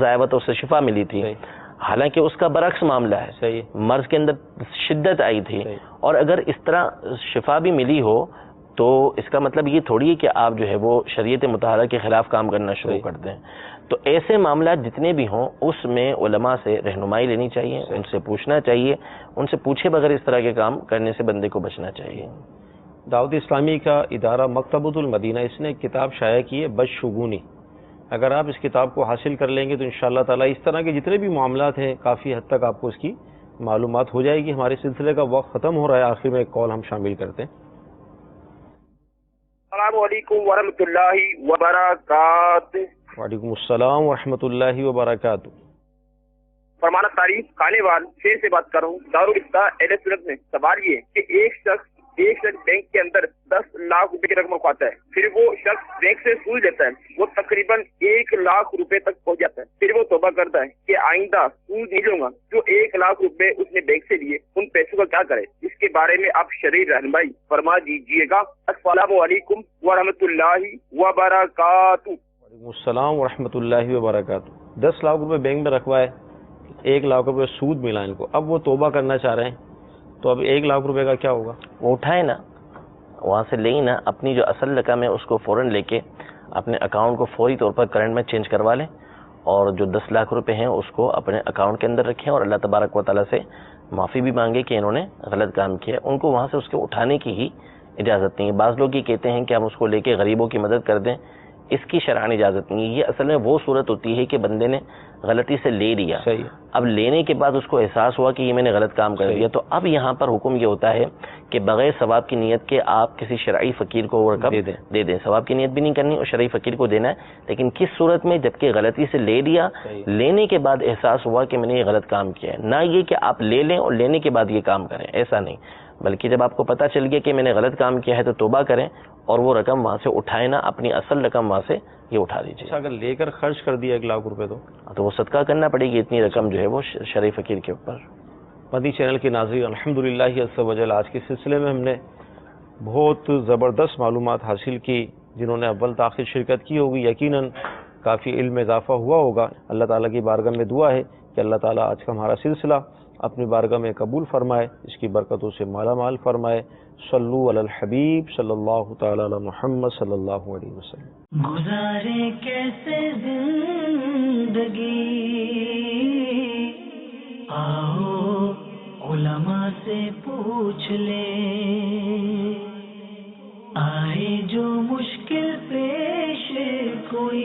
آیا ہوا تو اس سے شفا ملی تھی، حالانکہ اس کا برعکس معاملہ ہے، مرض کے اندر شدت آئی تھی، اور اگر اس طرح شفا بھی ملی ہو تو اس کا مطلب یہ تھوڑی ہے کہ آپ جو ہے وہ شریعت مطہرہ کے خلاف کام کرنا شروع کر دیں۔ تو ایسے معاملات جتنے بھی ہوں اس میں علماء سے رہنمائی لینی چاہیے، ان سے پوچھنا چاہیے، ان سے پوچھے بغیر اس طرح کے کام کرنے سے بندے کو بچنا چاہیے۔ دعوت اسلامی کا ادارہ مکتبۃ المدینہ اس نے ایک کتاب شائع کی ہے بدشگونی، اگر آپ اس کتاب کو حاصل کر لیں گے تو انشاءاللہ تعالی اس طرح کے جتنے بھی معاملات ہیں کافی حد تک آپ کو اس کی معلومات ہو جائے گی۔ ہمارے سلسلے کا وقت ختم ہو رہا ہے، آخر میں ایک کال ہم شامل کرتے ہیں۔ السلام علیکم ورحمۃ اللہ وبرکاتہ۔ وعلیکم السلام ورحمۃ اللہ وبرکاتہ۔ فرمانا تعریف کھانے وال شیر سے بات کر رہا ہوں، دارالفتہ اہل سنت میں۔ سوال یہ کہ ایک شخص بینک کے اندر 10 لاکھ روپے کی رقم رکھواتا ہے، پھر وہ شخص بینک سے سود لیتا ہے، وہ تقریباً 1 لاکھ روپے تک پہنچ جاتا ہے، پھر وہ توبہ کرتا ہے کہ آئندہ سود نہیں لوں گا۔ جو 1 لاکھ روپے اس نے بینک سے لیے ان پیسوں کا کیا کرے؟ اس کے بارے میں آپ شرعی رہنمائی فرما دیجیے گا۔ السلام علیکم ورحمۃ اللہ وبرکاتہ۔ وعلیکم السلام ورحمۃ اللہ وبرکاتہ۔ 10 لاکھ روپے بینک میں رکھوائے، 1 لاکھ روپے سود ملا ان کو، اب وہ توبہ کرنا چاہ رہے ہیں تو اب 1 لاکھ روپے کا کیا ہوگا؟ وہ اٹھائے نا، وہاں سے لے نا، اپنی جو اصل رقم ہے اس کو فوراً لے کے اپنے اکاؤنٹ کو فوری طور پر کرنٹ میں چینج کروا لیں، اور جو 10 لاکھ روپے ہیں اس کو اپنے اکاؤنٹ کے اندر رکھیں اور اللہ تبارک و تعالیٰ سے معافی بھی مانگے کہ انہوں نے غلط کام کیا۔ ان کو وہاں سے اس کے اٹھانے کی ہی اجازت نہیں ہے۔ بعض لوگ یہ کہتے ہیں کہ ہم اس کو لے کے غریبوں کی مدد کر دیں، اس کی شرعاً اجازت نہیں ہے۔ یہ اصل میں وہ صورت ہوتی ہے کہ بندے نے غلطی سے لے لیا، اب لینے کے بعد اس کو احساس ہوا کہ یہ میں نے غلط کام کر دیا، تو اب یہاں پر حکم یہ ہوتا ہے کہ بغیر ثواب کی نیت کے آپ کسی شرعی فقیر کو وہ رقم دے دیں۔ ثواب کی نیت بھی نہیں کرنی اور شرعی فقیر کو دینا ہے، لیکن کس صورت میں؟ جبکہ غلطی سے لے لیا، لینے کے بعد احساس ہوا کہ میں نے یہ غلط کام کیا ہے، نہ یہ کہ آپ لے لیں اور لینے کے بعد یہ کام کریں، ایسا نہیں، بلکہ جب آپ کو پتہ چل گیا کہ میں نے غلط کام کیا ہے تو توبہ کریں اور وہ رقم وہاں سے اٹھائے نا، اپنی اصل رقم وہاں سے یہ اٹھا دیجیے۔ اگر لے کر خرچ کر دیا 1 لاکھ روپے تو وہ صدقہ کرنا پڑے گی، اتنی رقم جو ہے وہ شرعی فقیر کے اوپر۔ مدنی چینل کے ناظرین، الحمدللہ عز و جل آج کے سلسلے میں ہم نے بہت زبردست معلومات حاصل کی، جنہوں نے اول تاخیر شرکت کی ہوگی یقیناً کافی علم میں اضافہ ہوا ہوگا۔ اللہ تعالیٰ کی بارگاہ میں دعا ہے کہ اللہ تعالیٰ آج کا ہمارا سلسلہ اپنی بارگاہ میں قبول فرمائے، اس کی برکتوں سے مالا مال فرمائے۔ صلو علی الحبیب صلی اللہ تعالی علی محمد صلی اللہ علیہ وسلم۔ گزارے کیسے زندگی، آؤ علماء سے پوچھ لیں، آئے جو مشکل پیش کوئی،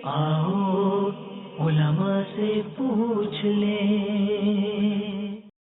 آؤ علماء سے پوچھ لیں۔